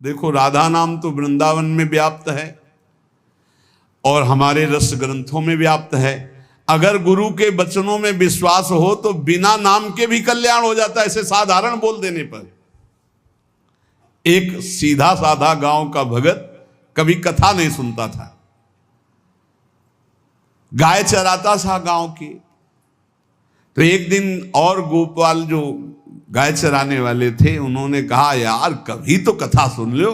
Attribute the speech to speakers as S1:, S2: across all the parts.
S1: देखो राधा नाम तो वृंदावन में व्याप्त है और हमारे रस ग्रंथों में व्याप्त है। अगर गुरु के वचनों में विश्वास हो तो बिना नाम के भी कल्याण हो जाता है, ऐसे साधारण बोल देने पर। एक सीधा साधा गांव का भगत कभी कथा नहीं सुनता था, गाय चराता था गांव की। तो एक दिन और गोपाल जो गाय चराने वाले थे उन्होंने कहा, यार कभी तो कथा सुन लो,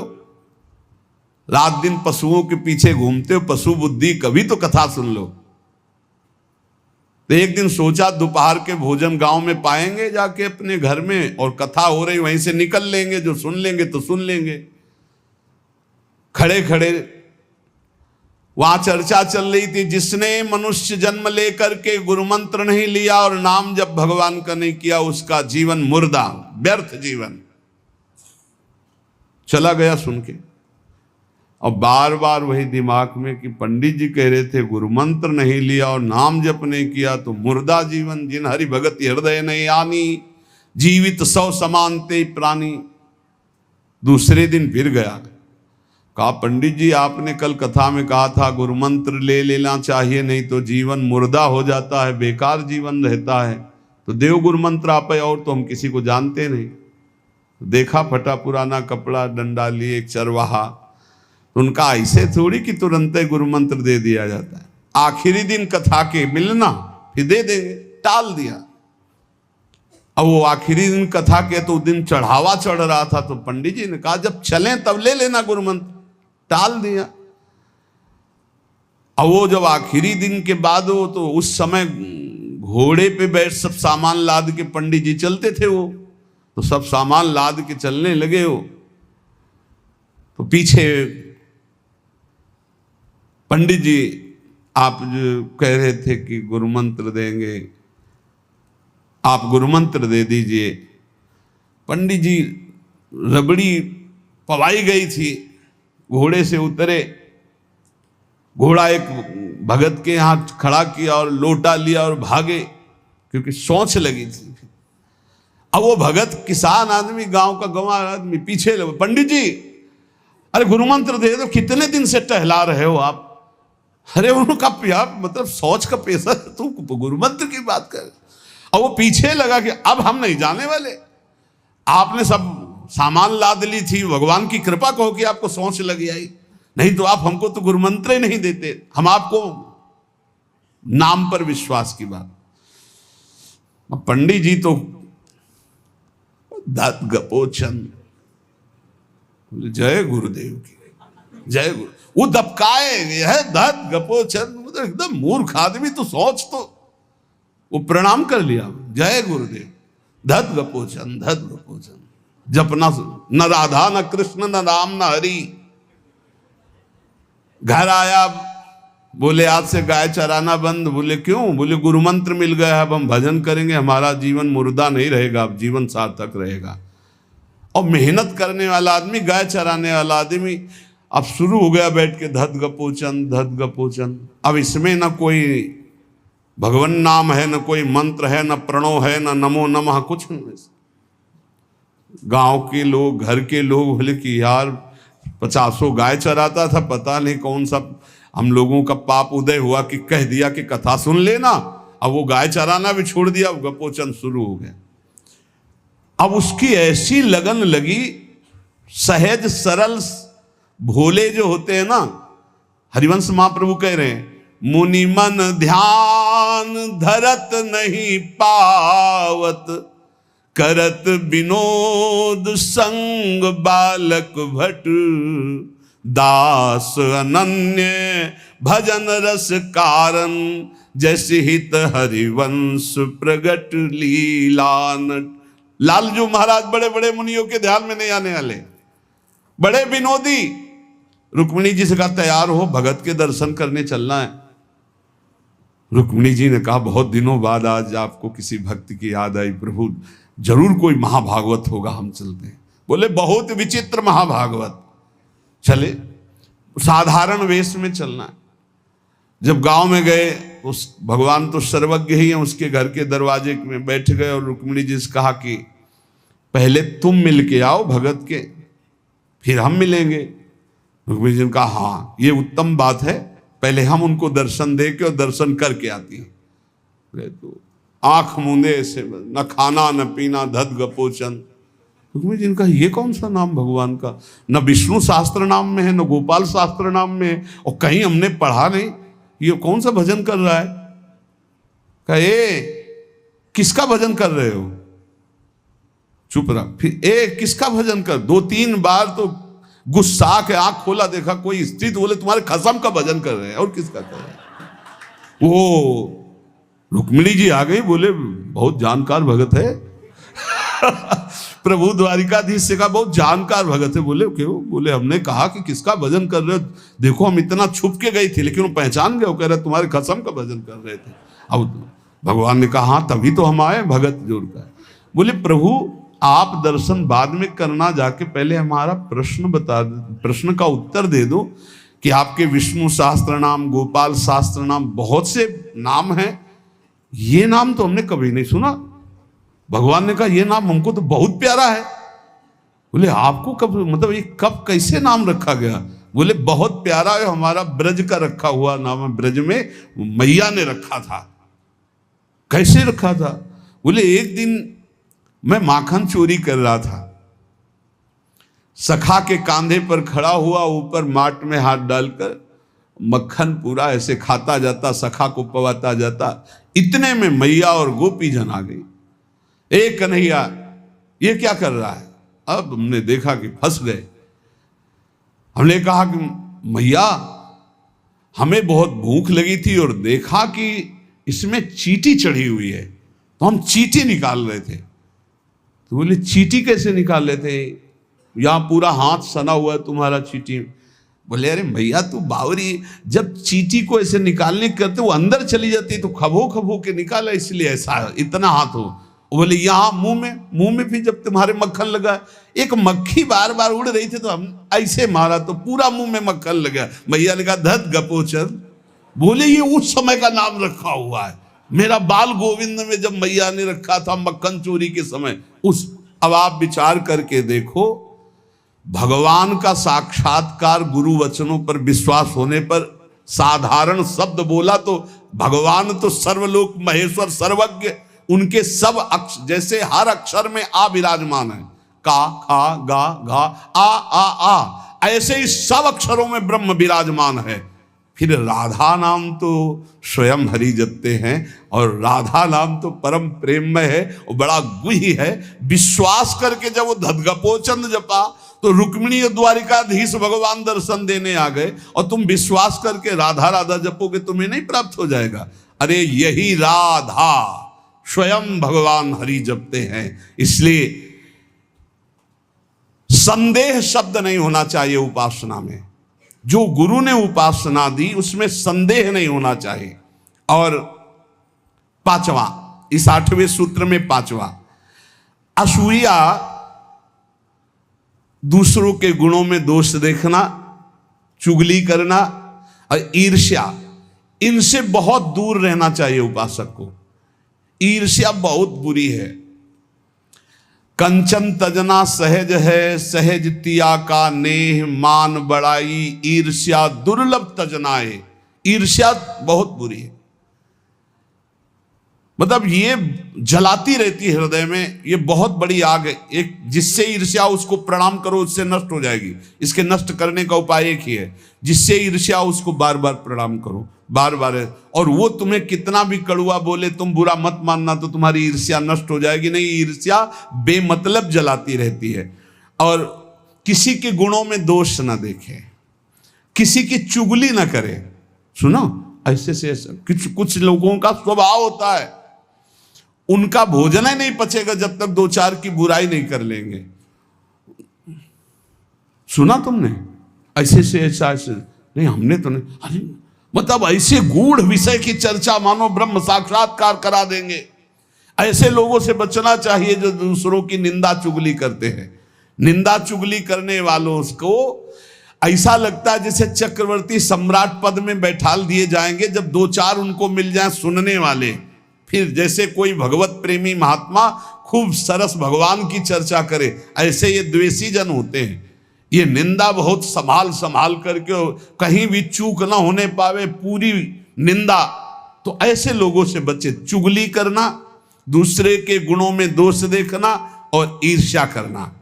S1: रात दिन पशुओं के पीछे घूमते हो, पशु बुद्धि, कभी तो कथा सुन लो। तो एक दिन सोचा दोपहर के भोजन गांव में पाएंगे जाके अपने घर में, और कथा हो रही वहीं से निकल लेंगे, जो सुन लेंगे तो सुन लेंगे। खड़े खड़े वहां चर्चा चल रही थी, जिसने मनुष्य जन्म लेकर के गुरु मंत्र नहीं लिया और नाम जब भगवान का नहीं किया उसका जीवन मुर्दा, व्यर्थ जीवन। चला गया सुन के, और बार बार वही दिमाग में कि पंडित जी कह रहे थे गुरु मंत्र नहीं लिया और नाम जप नहीं किया तो मुर्दा जीवन। जिन हरि भगत हृदय नहीं आनी, जीवित सौ समानते प्राणी। दूसरे दिन फिर गया, कहा पंडित जी आपने कल कथा में कहा था गुरु मंत्र ले लेना चाहिए, नहीं तो जीवन मुर्दा हो जाता है, बेकार जीवन रहता है। तो देव गुरु मंत्र आप, और तो हम किसी को जानते नहीं। देखा फटा पुराना कपड़ा, डंडा लिए एक चरवाहा, उनका ऐसे थोड़ी कि तुरंत ही गुरु मंत्र दे दिया जाता है। आखिरी दिन कथा के मिलना फिर दे देंगे, टाल दिया। अब वो आखिरी दिन कथा के तो दिन चढ़ावा चढ़ रहा था, तो पंडित जी ने कहा जब चलें तब ले लेना गुरु मंत्र, टाल दिया। अब वो जब आखिरी दिन के बाद हो तो उस समय घोड़े पे बैठ सब सामान लाद के पंडित जी चलते थे, वो तो सब सामान लाद के चलने लगे हो, तो पीछे पंडित जी आप जो कह रहे थे कि गुरु मंत्र देंगे, आप गुरु मंत्र दे दीजिए। पंडित जी रबड़ी पवाई गई थी, घोड़े से उतरे, घोड़ा एक भगत के यहाँ खड़ा किया और लोटा लिया और भागे, क्योंकि सोच लगी थी। अब वो भगत किसान आदमी, गांव का गंवार आदमी पीछे लगे, पंडित जी अरे गुरु मंत्र दे दो, कितने दिन से टहला रहे हो आप। अरे उनका यार मतलब सोच का पैसा, तू गुरु मंत्र की बात कर। और वो पीछे लगा कि अब हम नहीं जाने वाले, आपने सब सामान लाद ली थी, भगवान की कृपा कहो कि आपको सोच लगी आई, नहीं तो आप हमको तो गुरु मंत्र ही नहीं देते, हम आपको नाम पर विश्वास की बात। पंडित जी तो दात गपोचन, जय गुरुदेव की जय गुरु, वो दबकाए है दात गपोचन, मतलब एकदम मूर्ख आदमी, तो सोच तो। वो प्रणाम कर लिया, जय गुरुदेव, धत गपोचन धत गपोचन। जपना न राधा न कृष्ण न राम न हरि। घर आया, बोले आज से गाय चराना बंद। बोले क्यों? बोले गुरु मंत्र मिल गया, अब हम भजन करेंगे, हमारा जीवन मुर्दा नहीं रहेगा, अब जीवन सार्थक रहेगा। और मेहनत करने वाला आदमी, गाय चराने वाला आदमी, अब शुरू हो गया बैठ के धत गपोचन धत गपोचन। अब इसमें न कोई भगवान नाम है, न कोई मंत्र है, न प्रणव है, न नमो नमः, कुछ नहीं। गांव के लोग, घर के लोग बोले कि यार 50 गाय चराता था, पता नहीं कौन सा हम लोगों का पाप उदय हुआ कि कह दिया कि कथा सुन लेना। अब वो गाय चराना भी छोड़ दिया, अब गपोचन शुरू हो गया। अब उसकी ऐसी लगन लगी, सहज सरल भोले जो होते हैं ना, हरिवंश महाप्रभु कह रहे हैं, मुनि मन ध्यान धरत नहीं पावत, करत विनोद संग बालक भट, दास अनन्य भजन रस कारण, जैसे हित हरिवंश प्रगट लीलानट। लालजू महाराज बड़े बड़े मुनियों के ध्यान में नहीं आने वाले, बड़े विनोदी। रुक्मिणी जी से कहा तैयार हो, भगत के दर्शन करने चलना है। रुक्मिणी जी ने कहा बहुत दिनों बाद आज आपको किसी भक्त की याद आई, प्रभु जरूर कोई महाभागवत होगा, हम चलते हैं। बोले बहुत विचित्र महाभागवत। चले, साधारण वेश में चलना है। जब गांव में गए, उस भगवान तो सर्वज्ञ ही है, उसके घर के दरवाजे में बैठ गए और रुक्मिणी जी से कहा कि पहले तुम मिल के आओ भगत के, फिर हम मिलेंगे। रुक्मिणी जी ने कहा हाँ ये उत्तम बात है, पहले हम उनको दर्शन दे के और दर्शन करके आती है। तो आंख मूंदे ऐसे, न खाना न पीना, धत गपोचन। रुक्मिणी जी ने कहा ये कौन सा नाम भगवान का, न विष्णु शास्त्र नाम में है, न गोपाल शास्त्र नाम में है, और कहीं हमने पढ़ा नहीं, ये कौन सा भजन कर रहा है। कहा किसका भजन कर रहे हो, चुप रहा। फिर किसका भजन कर, 2-3 बार तो गुस्सा के आंख खोला, देखा कोई स्त्री, तो बोले तुम्हारे खसम का भजन कर रहे हैं, और किसका कर रहे हैं। वो रुक्मिणी जी आ गई, बोले बहुत जानकार भगत है प्रभु द्वारिकाधीश से कहा बहुत जानकार भगत है। बोले क्यों, बोले हमने कहा कि किसका भजन कर रहे हो, देखो हम इतना छुप के गई थी लेकिन वो पहचान गए, वो कह रहे तुम्हारे खसम का भजन कर रहे थे। अब भगवान ने कहा हाँ तभी तो हम आए भगत जोड़ कर। बोले प्रभु आप दर्शन बाद में करना, जाके पहले हमारा प्रश्न बता, प्रश्न का उत्तर दे दो कि आपके विष्णु शास्त्र नाम, गोपाल शास्त्र नाम, बहुत से नाम हैं, ये नाम तो हमने कभी नहीं सुना। भगवान ने कहा ये नाम हमको तो बहुत प्यारा है। बोले आपको कब, मतलब ये कब कैसे नाम रखा गया। बोले बहुत प्यारा है, हमारा ब्रज का रखा हुआ नाम है, ब्रज में मैया ने रखा था। कैसे रखा था। बोले एक दिन मैं माखन चोरी कर रहा था, सखा के कांधे पर खड़ा हुआ, ऊपर माट में हाथ डालकर मक्खन पूरा ऐसे खाता जाता, सखा को पवाता जाता। इतने में मैया और गोपी जन आ गई। एक कन्हैया ये क्या कर रहा है। अब हमने देखा कि फंस गए। हमने कहा कि मैया हमें बहुत भूख लगी थी और देखा कि इसमें चींटी चढ़ी हुई है, तो हम चींटी निकाल रहे थे। तो बोले चींटी कैसे निकाल रहे थे, यहां पूरा हाथ सना हुआ है तुम्हारा चींटी। बोले अरे भैया तू बावरी, जब चींटी को ऐसे निकालने करते वो अंदर चली जाती तो खबो खबो के निकाला, इसलिए ऐसा इतना हाथ हो। बोले यहाँ मुंह में भी जब तुम्हारे मक्खन लगा, एक मक्खी बार बार उड़ रही थी तो हम ऐसे मारा तो पूरा मुंह में मक्खन लगा। मैया ने कहा धत गपोचन। बोले ये उस समय का नाम रखा हुआ है, मेरा बाल गोविंद में जब मैया ने रखा था मक्खन चोरी के समय उस। अब आप विचार करके देखो, भगवान का साक्षात्कार गुरु वचनों पर विश्वास होने पर साधारण शब्द बोला तो भगवान तो सर्वलोक महेश्वर सर्वज्ञ, उनके सब अक्षर, जैसे हर अक्षर में आ विराजमान है, का खा गा घा आ, ऐसे ही सब अक्षरों में ब्रह्म विराजमान है। फिर राधा नाम तो स्वयं हरि जपते हैं, और राधा नाम तो परम प्रेममय है और बड़ा गुही है। विश्वास करके जब वो धदगपोचंद जपा तो रुक्मिणी द्वारिकाधीश भगवान दर्शन देने आ गए, और तुम विश्वास करके राधा राधा जपोगे तुम्हें नहीं प्राप्त हो जाएगा। अरे यही राधा स्वयं भगवान हरि जपते हैं। इसलिए संदेह शब्द नहीं होना चाहिए उपासना में। जो गुरु ने उपासना दी उसमें संदेह नहीं होना चाहिए। और 5वां, इस 8वें सूत्र में 5वां, असूया, दूसरों के गुणों में दोष देखना, चुगली करना और ईर्ष्या, इनसे बहुत दूर रहना चाहिए उपासक को। ईर्ष्या बहुत बुरी है। कंचन तजना सहज है, सहज तिया का नेह, मान बड़ाई ईर्ष्या दुर्लभ तजनाए। ईर्ष्या बहुत बुरी है, मतलब ये जलाती रहती है हृदय में, ये बहुत बड़ी आग है। एक जिससे ईर्ष्या उसको प्रणाम करो उससे नष्ट हो जाएगी। इसके नष्ट करने का उपाय एक ही है, जिससे ईर्ष्या उसको बार बार प्रणाम करो, बार बार। और वो तुम्हें कितना भी कड़ुआ बोले तुम बुरा मत मानना, तो तुम्हारी ईर्ष्या नष्ट हो जाएगी नहीं। ईर्ष्या बेमतलब जलाती रहती है। और किसी के गुणों में दोष ना देखे, किसी की चुगली ना करे। सुनो, ऐसे से कुछ लोगों का स्वभाव होता है, उनका भोजन ही नहीं पचेगा जब तक 2-4 की बुराई नहीं कर लेंगे। सुना तुमने ऐसे से ऐसा नहीं, हमने तो नहीं। अरे मतलब ऐसे गूढ़ विषय की चर्चा मानो ब्रह्म साक्षात्कार करा देंगे। ऐसे लोगों से बचना चाहिए जो दूसरों की निंदा चुगली करते हैं। निंदा चुगली करने वालों को ऐसा लगता है जैसे चक्रवर्ती सम्राट पद में बैठाल दिए जाएंगे, जब 2-4 उनको मिल जाए सुनने वाले। फिर जैसे कोई भगवत प्रेमी महात्मा खूब सरस भगवान की चर्चा करे, ऐसे ये द्वेषी जन होते हैं। ये निंदा बहुत संभाल संभाल करके, कहीं भी चूक ना होने पावे, पूरी निंदा। तो ऐसे लोगों से बचे। चुगली करना, दूसरे के गुणों में दोष देखना और ईर्ष्या करना।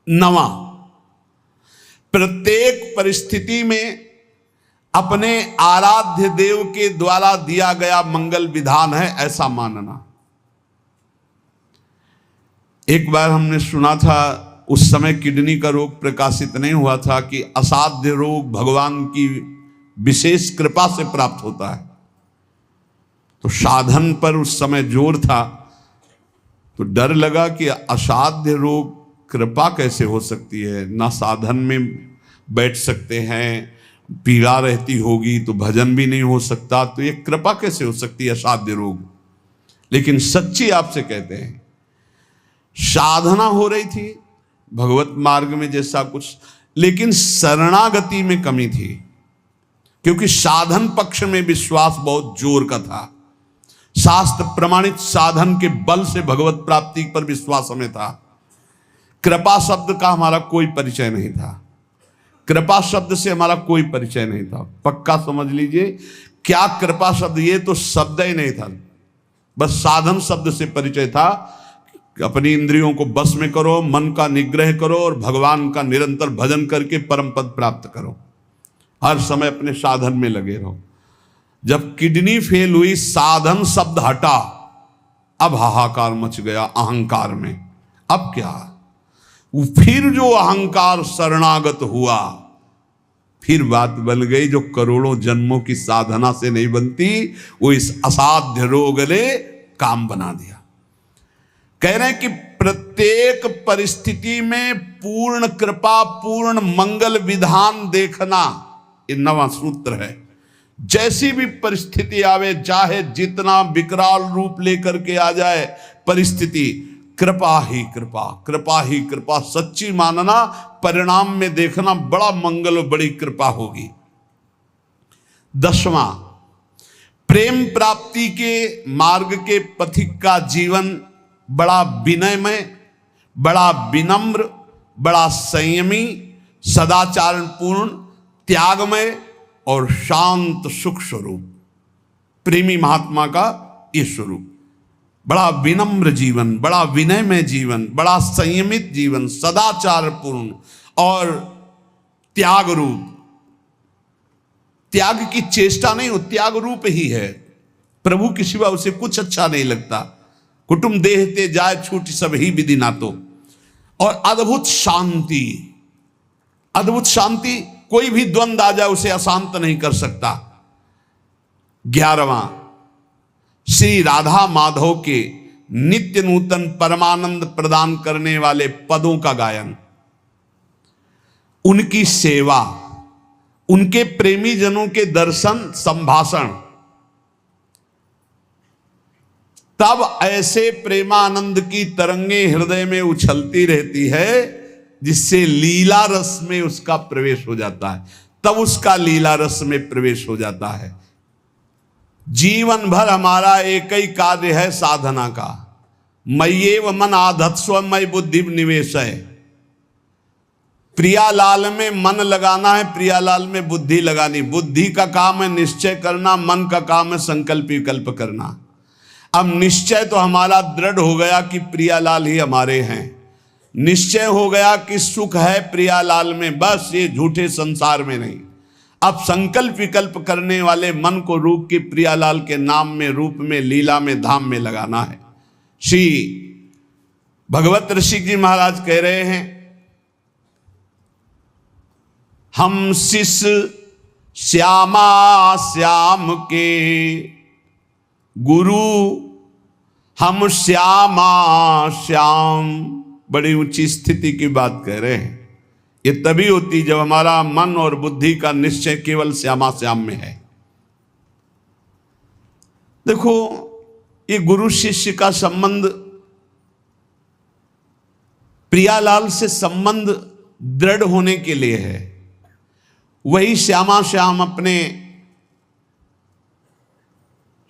S1: 9, प्रत्येक परिस्थिति में अपने आराध्य देव के द्वारा दिया गया मंगल विधान है ऐसा मानना। एक बार हमने सुना था, उस समय किडनी का रोग प्रकाशित नहीं हुआ था, कि असाध्य रोग भगवान की विशेष कृपा से प्राप्त होता है। तो साधन पर उस समय जोर था, तो डर लगा कि असाध्य रोग कृपा कैसे हो सकती है, ना साधन में बैठ सकते हैं, पीड़ा रहती होगी तो भजन भी नहीं हो सकता, तो ये कृपा कैसे हो सकती है असाध्य रोग। लेकिन सच्ची आपसे कहते हैं, साधना हो रही थी भगवत मार्ग में जैसा कुछ, लेकिन शरणागति में कमी थी, क्योंकि साधन पक्ष में विश्वास बहुत जोर का था। शास्त्र प्रमाणित साधन के बल से भगवत प्राप्ति पर विश्वास हमें था। कृपा शब्द का हमारा कोई परिचय नहीं था, कृपा शब्द से हमारा कोई परिचय नहीं था। पक्का समझ लीजिए, क्या कृपा शब्द, ये तो शब्द ही नहीं था, बस साधन शब्द से परिचय था। अपनी इंद्रियों को बस में करो, मन का निग्रह करो और भगवान का निरंतर भजन करके परम पद प्राप्त करो। हर समय अपने साधन में लगे रहो। जब किडनी फेल हुई, साधन शब्द हटा, अब हाहाकार मच गया अहंकार में। अब क्या, फिर जो अहंकार शरणागत हुआ, फिर बात बन गई जो करोड़ों जन्मों की साधना से नहीं बनती, वो इस असाध्य रोग ने काम बना दिया। कह रहे हैं कि प्रत्येक परिस्थिति में पूर्ण कृपा, पूर्ण मंगल विधान देखना, ये 9वां सूत्र है। जैसी भी परिस्थिति आवे, चाहे जितना विकराल रूप लेकर के आ जाए परिस्थिति, कृपा ही कृपा, कृपा ही कृपा, सच्ची मानना, परिणाम में देखना बड़ा मंगल और बड़ी कृपा होगी। 10वां, प्रेम प्राप्ति के मार्ग के पथिक का जीवन बड़ा विनयमय, बड़ा विनम्र, बड़ा संयमी, सदाचारपूर्ण, त्यागमय और शांत सुख स्वरूप, प्रेमी महात्मा का ये स्वरूप। बड़ा विनम्र जीवन, बड़ा विनयमय जीवन, बड़ा संयमित जीवन, सदाचारपूर्ण और त्याग रूप। त्याग की चेष्टा नहीं, वो त्याग रूप ही है। प्रभु के सिवा उसे कुछ अच्छा नहीं लगता। कुटुंब देहते जाए छूट सब ही विधि नातो। और अद्भुत शांति, अद्भुत शांति, कोई भी द्वंद आ जाए उसे अशांत नहीं कर सकता। 11वां, श्री राधा माधव के नित्य नूतन परमानंद प्रदान करने वाले पदों का गायन, उनकी सेवा, उनके प्रेमी जनों के दर्शन संभाषण, तब ऐसे प्रेमानंद की तरंगे हृदय में उछलती रहती है जिससे लीला रस में उसका प्रवेश हो जाता है। तब उसका लीला रस में प्रवेश हो जाता है। जीवन भर हमारा एक ही कार्य है साधना का, मय्येव मन आधत्स्व मयि बुद्धि निवेश है। प्रियालाल में मन लगाना है, प्रियालाल में बुद्धि लगानी। बुद्धि का काम है निश्चय करना, मन का काम है संकल्प विकल्प करना। अब निश्चय तो हमारा दृढ़ हो गया कि प्रियालाल ही हमारे हैं, निश्चय हो गया कि सुख है प्रियालाल में, बस ये झूठे संसार में नहीं। अब संकल्प विकल्प करने वाले मन को रूप के प्रियालाल के नाम में, रूप में, लीला में, धाम में लगाना है। श्री भगवत ऋषि जी महाराज कह रहे हैं, हम शिष्य श्यामा श्याम के गुरु, हम श्यामा श्याम। बड़ी ऊंची स्थिति की बात कह रहे हैं। ये तभी होती जब हमारा मन और बुद्धि का निश्चय केवल श्यामा श्याम में है। देखो, ये गुरु शिष्य का संबंध, प्रियालाल से संबंध दृढ़ होने के लिए है। वही श्यामा श्याम अपने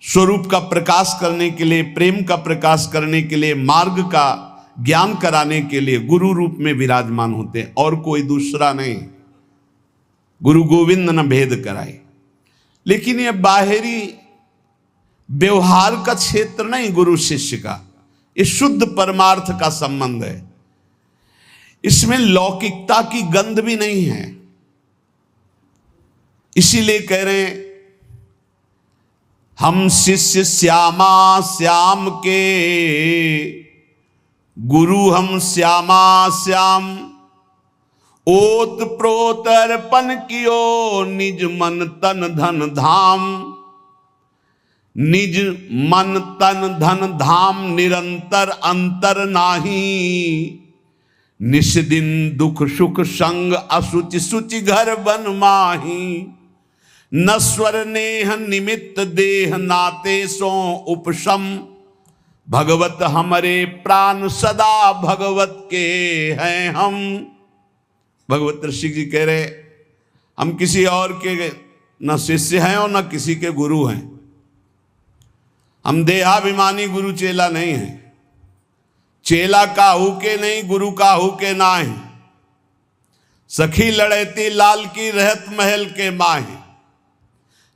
S1: स्वरूप का प्रकाश करने के लिए, प्रेम का प्रकाश करने के लिए, मार्ग का ज्ञान कराने के लिए गुरु रूप में विराजमान होते हैं, और कोई दूसरा नहीं। गुरु गोविंद न भेद कराए। लेकिन यह बाहरी व्यवहार का क्षेत्र नहीं गुरु शिष्य का, ये शुद्ध परमार्थ का संबंध है। इसमें लौकिकता की गंध भी नहीं है। इसीलिए कह रहे हैं हम शिष्य श्यामा श्याम के, गुरु हम श्यामा श्याम। ओत प्रोत अर्पण कियो निज मन तन धन धाम। निज मन तन धन धाम निरंतर अंतर नाही। निस दिन दुख सुख संग असुचि सुचि घर बन माही। नश्वर नेह निमित्त देह नाते सो उपशम। भगवत हमरे प्राण सदा भगवत के हैं हम। भगवत ऋषि जी कह रहे हम किसी और के न शिष्य हैं और न किसी के गुरु हैं। हम देहाभिमानी गुरु चेला नहीं हैं। चेला काहू के नहीं, गुरु काहू के नाहि। सखी लड़ैती लाल की रहत महल के माहे।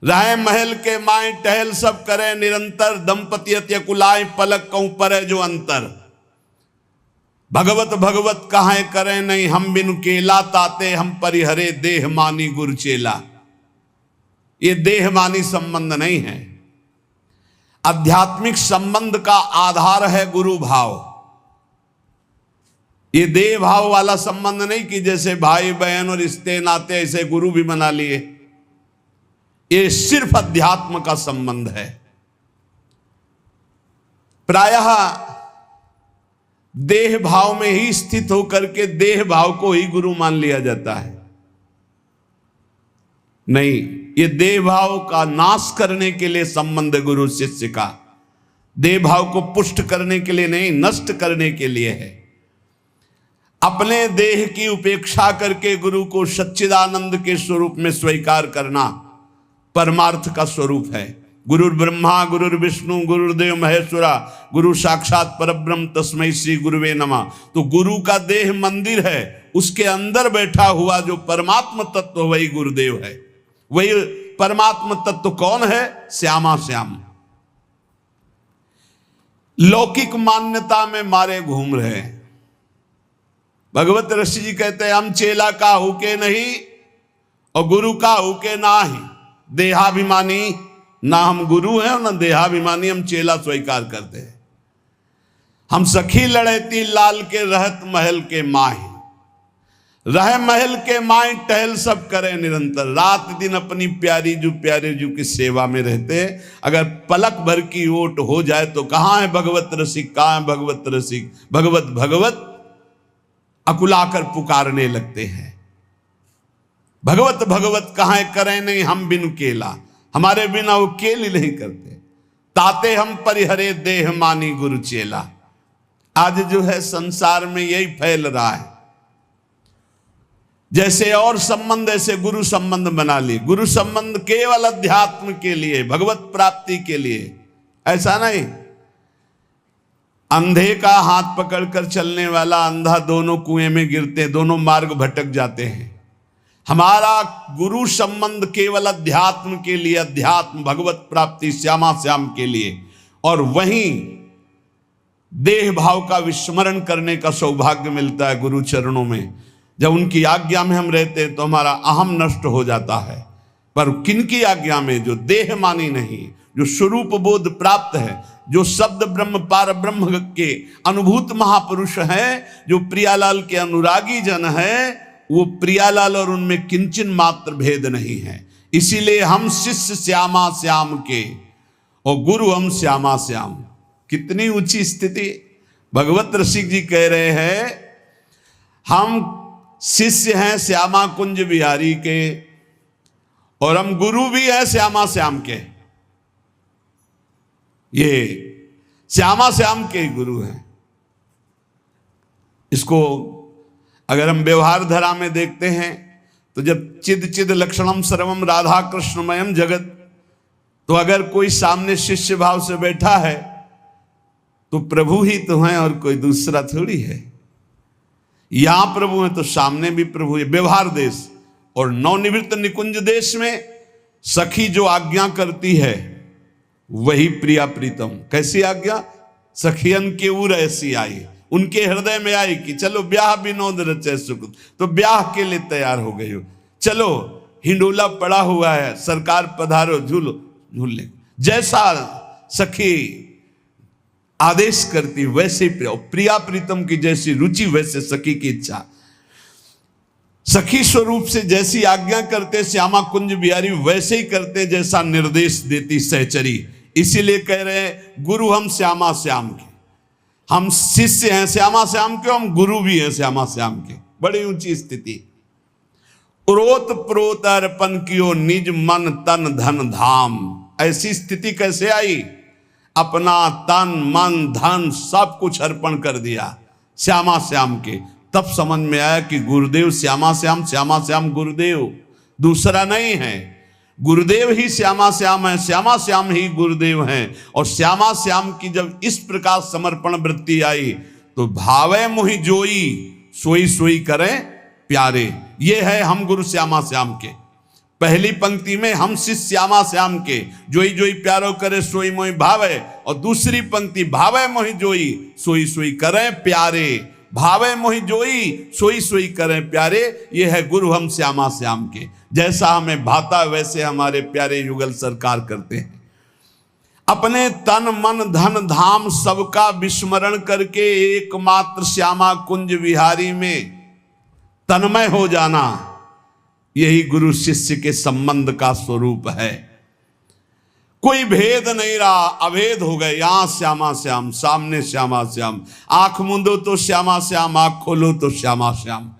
S1: रहे महल के माए टहल सब करे निरंतर। दंपति अत्य कुलाए पलक कहूं पर जो अंतर। भगवत भगवत कहां करें नहीं, हम बिनु केला ताते हम परिहरे देह मानी गुरु चेला। ये देह मानी संबंध नहीं है। आध्यात्मिक संबंध का आधार है गुरु भाव। ये देह भाव वाला संबंध नहीं कि जैसे भाई बहन और रिश्ते नाते ऐसे गुरु भी बना लिए। ये सिर्फ अध्यात्म का संबंध है। प्रायः देह भाव में ही स्थित होकर के देह भाव को ही गुरु मान लिया जाता है। नहीं, ये देह भाव का नाश करने के लिए संबंध है गुरु शिष्य का। देह भाव को पुष्ट करने के लिए नहीं, नष्ट करने के लिए है। अपने देह की उपेक्षा करके गुरु को सच्चिदानंद के स्वरूप में स्वीकार करना परमार्थ का स्वरूप है। गुरुर् ब्रह्मा गुरुर् विष्णु गुरुर्देव महेश्वरा गुरु साक्षात परब्रह्म तस्मै श्री गुरुवे नमः। तो गुरु का देह मंदिर है, उसके अंदर बैठा हुआ जो परमात्म तत्व वही गुरुदेव है। वही परमात्म तत्व कौन है? श्यामा श्याम। लौकिक मान्यता में मारे घूम रहे हैं। भगवत ऋषि जी कहते हैं हम चेला का हुके नहीं और गुरु का हुके ना ही। देहाभिमानी ना हम गुरु हैं और ना देहाभिमानी हम चेला स्वीकार करते हैं। हम सखी लड़ैती लाल के रहत महल के माही। रह महल के माए टहल सब करे निरंतर। रात दिन अपनी प्यारी जू की सेवा में रहते। अगर पलक भर की ओट हो जाए तो कहाँ है भगवत रसिक, कहाँ है भगवत रसिक। भगवत भगवत अकुलाकर पुकारने लगते हैं। भगवत भगवत कहाँ करें नहीं, हम बिनु केला। हमारे बिना वो केल ही नहीं करते। ताते हम परिहरे देह मानी गुरु चेला। आज जो है संसार में यही फैल रहा है। जैसे और संबंध ऐसे गुरु संबंध बना लिए। गुरु संबंध केवल अध्यात्म के लिए, भगवत प्राप्ति के लिए, ऐसा नहीं। अंधे का हाथ पकड़कर चलने वाला अंधा दोनों कुएं में गिरते, दोनों मार्ग भटक जाते हैं। हमारा गुरु संबंध केवल अध्यात्म के लिए, अध्यात्म भगवत प्राप्ति श्यामा श्याम के लिए। और वहीं देह भाव का विस्मरण करने का सौभाग्य मिलता है गुरु चरणों में। जब उनकी आज्ञा में हम रहते हैं तो हमारा अहम नष्ट हो जाता है। पर किनकी आज्ञा में? जो देह मानी नहीं, जो स्वरूप बोध प्राप्त है, जो शब्द ब्रह्म पार ब्रह्म के अनुभूत महापुरुष हैं, जो प्रियालाल के अनुरागी जन हैं, वो प्रियालाल और उनमें किंचन मात्र भेद नहीं है। इसीलिए हम शिष्य श्यामा श्याम के और गुरु हम श्यामा श्याम। कितनी ऊंची स्थिति। भगवत रसिक जी कह रहे हैं हम शिष्य हैं श्यामा कुंज बिहारी के और हम गुरु भी हैं श्यामा श्याम के। ये श्यामा श्याम के गुरु हैं। इसको अगर हम व्यवहार धरा में देखते हैं तो जब चिद चिद लक्षणम सर्वम राधा कृष्णमयम जगत, तो अगर कोई सामने शिष्य भाव से बैठा है तो प्रभु ही तो हैं और कोई दूसरा थोड़ी है। यहां प्रभु है तो सामने भी प्रभु है। व्यवहार देश और नवनिवृत्त निकुंज देश में सखी जो आज्ञा करती है वही प्रिया प्रीतम। कैसी आज्ञा? सखियन के उर ऐसी आई, उनके हृदय में आई कि चलो ब्याह विनोद रचे सुख, तो ब्याह के लिए तैयार हो गई हो। चलो हिंडोला पड़ा हुआ है, सरकार पधारो, झूलो झूल ले। जैसा सखी आदेश करती वैसे ही प्रिया प्रीतम की जैसी रुचि वैसे सखी की इच्छा। सखी स्वरूप से जैसी आज्ञा करते श्यामा कुंज बिहारी वैसे ही करते जैसा निर्देश देती सहचरी। इसीलिए कह रहे हैं गुरु हम श्यामा श्याम के, हम शिष्य हैं श्यामा श्याम के, हम गुरु भी हैं श्यामा श्याम के। बड़ी ऊंची स्थिति। उरोत प्रोत अर्पण कियो निज मन तन धन धाम। ऐसी स्थिति कैसे आई? अपना तन मन धन सब कुछ अर्पण कर दिया श्यामा श्याम के। तब समझ में आया कि गुरुदेव श्यामा श्याम, श्यामा श्याम गुरुदेव, दूसरा नहीं है। गुरुदेव ही श्यामा श्याम है, श्यामा श्याम ही गुरुदेव हैं। और श्यामा श्याम की जब इस प्रकार समर्पण वृत्ति आई तो भावे मोहि जोई सोई सोई करें प्यारे। ये है हम गुरु श्यामा श्याम के। पहली पंक्ति में हम शिष्य श्यामा श्याम के, जोई जोई प्यारो करे सोई मोहि भावे। और दूसरी पंक्ति भावे मोहि जोई सोई सोई करें प्यारे। भावे मोहि जोई सोई सोई करें प्यारे, ये है गुरु हम श्यामा श्याम के। जैसा हमें भाता वैसे हमारे प्यारे युगल सरकार करते हैं। अपने तन मन धन धाम सबका विस्मरण करके एकमात्र श्यामा कुंज विहारी में तन्मय हो जाना, यही गुरु शिष्य के संबंध का स्वरूप है। कोई भेद नहीं रहा, अभेद हो गए। यहां श्यामा श्याम, सामने श्यामा श्याम, आंख मूंदो तो श्यामा श्याम, आंख खोलो तो श्यामा श्याम।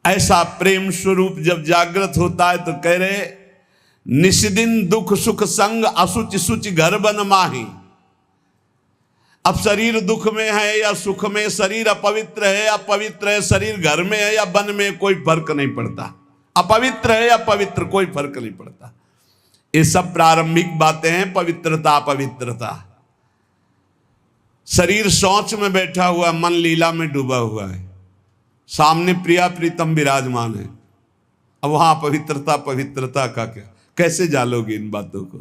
S1: ऐसा प्रेम स्वरूप जब जागृत होता है तो कह रहे निष्दिन दुख सुख संग असुच सुच घर बन माही। अब शरीर दुख में है या सुख में, शरीर अपवित्र है या पवित्र है, शरीर घर में है या वन में, कोई फर्क नहीं पड़ता। अपवित्र है या पवित्र, कोई फर्क नहीं पड़ता। ये सब प्रारंभिक बातें हैं। पवित्रता अपवित्रता, शरीर शौच में बैठा हुआ, मन लीला में डूबा हुआ है, सामने प्रिया प्रीतम विराजमान है। अब वहां पवित्रता पवित्रता का क्या, कैसे जालोगे इन बातों को?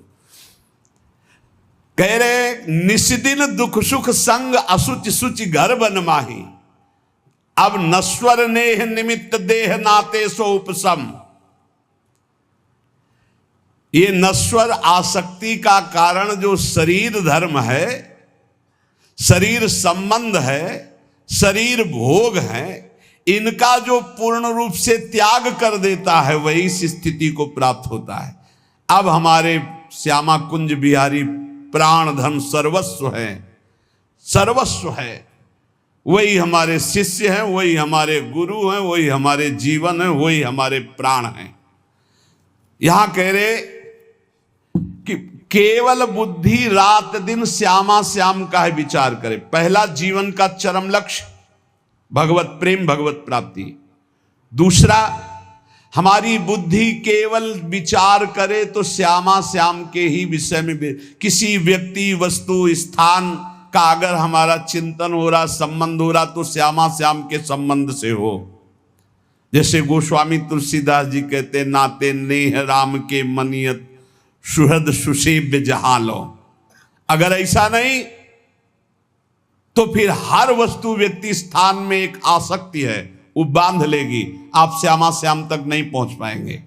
S1: कह रहे निष्दिन दुख सुख संग असुच सुच घर बन माही। अब नश्वर नेह निमित्त देह नाते सो उपसम। ये नश्वर आसक्ति का कारण जो शरीर धर्म है, शरीर संबंध है, शरीर भोग है, इनका जो पूर्ण रूप से त्याग कर देता है वही इस स्थिति को प्राप्त होता है। अब हमारे श्यामा कुंज बिहारी प्राण धन सर्वस्व है, सर्वस्व है। वही हमारे शिष्य हैं, वही हमारे गुरु हैं, वही हमारे जीवन है, वही हमारे प्राण हैं। यहां कह रहे कि केवल बुद्धि रात दिन श्यामा श्याम का है विचार करे। पहला जीवन का चरम लक्ष्य भगवत प्रेम, भगवत प्राप्ति। दूसरा, हमारी बुद्धि केवल विचार करे तो श्यामा श्याम के ही विषय में। किसी व्यक्ति वस्तु स्थान का अगर हमारा चिंतन हो रहा, संबंध हो रहा, तो श्यामा श्याम के संबंध से हो। जैसे गोस्वामी तुलसीदास जी कहते, नाते नेह राम के मनियत सुहृद सुसेव्य जहां लो। अगर ऐसा नहीं तो फिर हर वस्तु व्यक्ति स्थान में एक आसक्ति है, वो बांध लेगी, आप श्यामा श्याम तक नहीं पहुंच पाएंगे।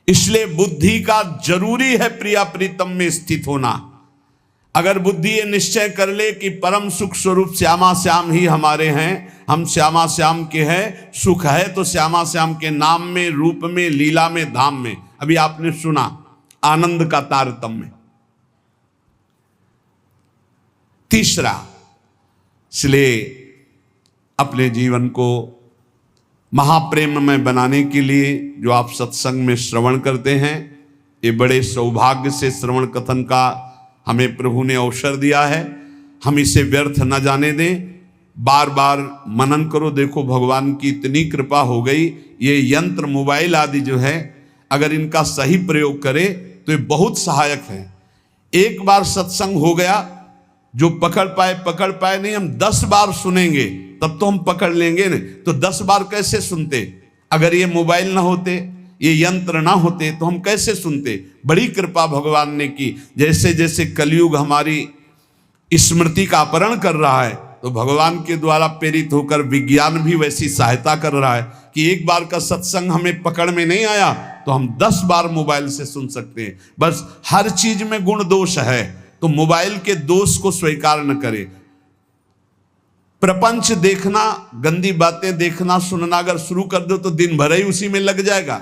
S1: इसलिए बुद्धि का जरूरी है प्रिया प्रीतम में स्थित होना। अगर बुद्धि ये निश्चय कर ले कि परम सुख स्वरूप श्यामा श्याम ही हमारे हैं, हम श्यामा श्याम के हैं, सुख है तो श्यामा श्याम के नाम में, रूप में, लीला में, धाम में। अभी आपने सुना आनंद का तारतम्य। तीसरा, इसलिए अपने जीवन को महाप्रेम में बनाने के लिए जो आप सत्संग में श्रवण करते हैं, ये बड़े सौभाग्य से श्रवण कथन का हमें प्रभु ने अवसर दिया है। हम इसे व्यर्थ न जाने दें, बार बार मनन करो। देखो भगवान की इतनी कृपा हो गई, ये यंत्र मोबाइल आदि जो है अगर इनका सही प्रयोग करें तो ये बहुत सहायक है। एक बार सत्संग हो गया जो पकड़ पाए नहीं, हम 10 बार सुनेंगे तब तो हम पकड़ लेंगे ना। तो 10 बार कैसे सुनते? अगर ये मोबाइल ना होते, ये यंत्र ना होते तो हम कैसे सुनते? बड़ी कृपा भगवान ने की। जैसे जैसे कलयुग हमारी स्मृति का अपहरण कर रहा है, तो भगवान के द्वारा प्रेरित होकर विज्ञान भी वैसी सहायता कर रहा है कि एक बार का सत्संग हमें पकड़ में नहीं आया तो हम 10 बार मोबाइल से सुन सकते हैं। बस हर चीज में गुण दोष है, तो मोबाइल के दोष को स्वीकार न करें। प्रपंच देखना, गंदी बातें देखना सुनना अगर शुरू कर दो तो दिन भर ही उसी में लग जाएगा।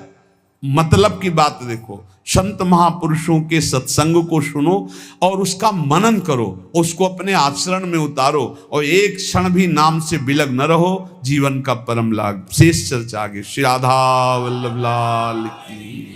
S1: मतलब की बात देखो, संत महापुरुषों के सत्संग को सुनो और उसका मनन करो, उसको अपने आचरण में उतारो और एक क्षण भी नाम से विलग न रहो। जीवन का परम लाभ। शेष चर्चा आगे। श्री राधा वल्लभ लाल की।